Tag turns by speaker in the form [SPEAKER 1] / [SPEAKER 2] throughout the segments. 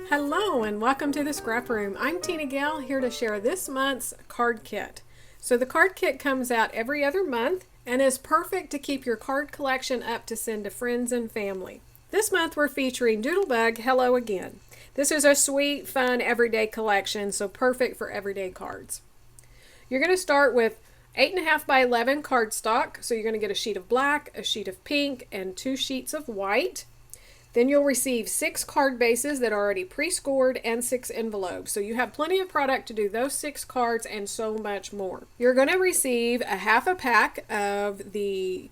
[SPEAKER 1] Hello and welcome to the Scrap Room. I'm Tina Gale here to share this month's card kit. So the card kit comes out every other month and is perfect to keep your card collection up to send to friends and family. This month we're featuring Doodlebug Hello Again. This is a sweet, fun, everyday collection, so perfect for everyday cards. You're going to start with 8.5 by 11 cardstock. So you're going to get a sheet of black, a sheet of pink, and 2 sheets of white. Then you'll receive 6 card bases that are already pre-scored and 6 envelopes. So you have plenty of product to do those 6 cards and so much more. You're going to receive a half a pack of the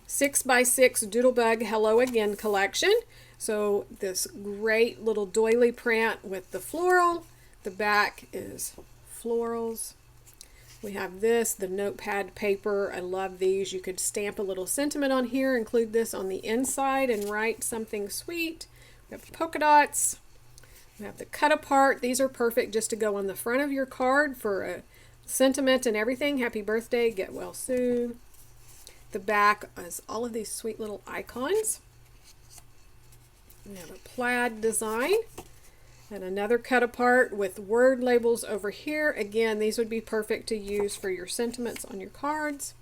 [SPEAKER 1] 6x6 Doodlebug Hello Again collection. So this great little doily print with the floral. The back is florals. We have this, the notepad paper. I love these. You could stamp a little sentiment on here, include this on the inside and write something sweet. We have polka dots. We have the cut apart. These are perfect just to go on the front of your card for a sentiment and everything. Happy birthday, get well soon. The back is all of these sweet little icons. We have a plaid design. And another cut apart with word labels over here. Again, these would be perfect to use for your sentiments on your cards.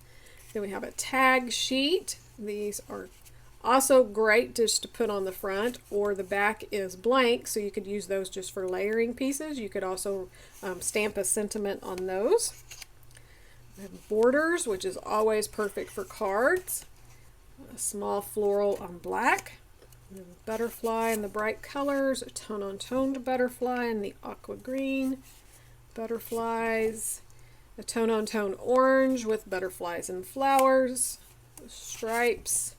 [SPEAKER 1] Then we have a tag sheet. These are also great just to put on the front, or the back is blank, so you could use those just for layering pieces. You could also stamp a sentiment on those. We have borders, which is always perfect for cards. A small floral on black. Butterfly in the bright colors, a tone-on-toned butterfly in the aqua green, butterflies, a tone-on-tone orange with butterflies and flowers, stripes,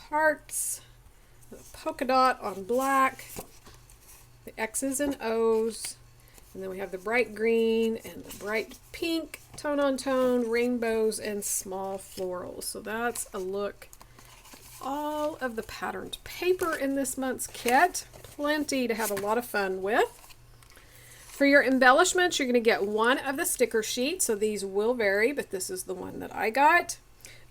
[SPEAKER 1] hearts, a polka dot on black, the X's and O's, and then we have the bright green and the bright pink, tone-on-tone, rainbows, and small florals. So that's a look all of the patterned paper in this month's kit. Plenty to have a lot of fun with. For your embellishments, you're going to get one of the sticker sheets, so these will vary, but this is the one that I got.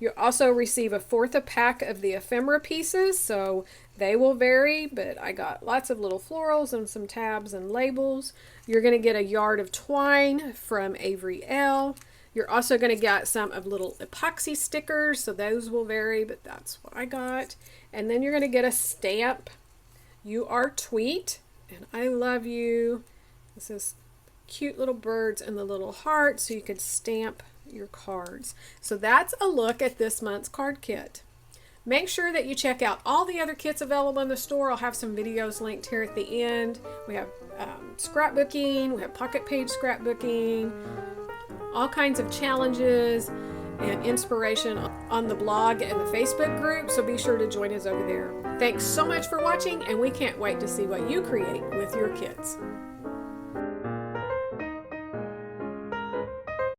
[SPEAKER 1] You'll also receive a 1/4 a pack of the ephemera pieces, so they will vary, but I got lots of little florals and some tabs and labels. You're going to get a yard of twine from Avery L. You're also going to get some of little epoxy stickers, so those will vary, but that's what I got. And then you're going to get a stamp. You are Tweet, and I love you. This is cute little birds and the little hearts, so you could stamp your cards. So that's a look at this month's card kit. Make sure that you check out all the other kits available in the store. I'll have some videos linked here at the end. We have scrapbooking, we have pocket page scrapbooking, all kinds of challenges and inspiration on the blog and the Facebook group, so be sure to join us over there. Thanks so much for watching, and we can't wait to see what you create with your kids.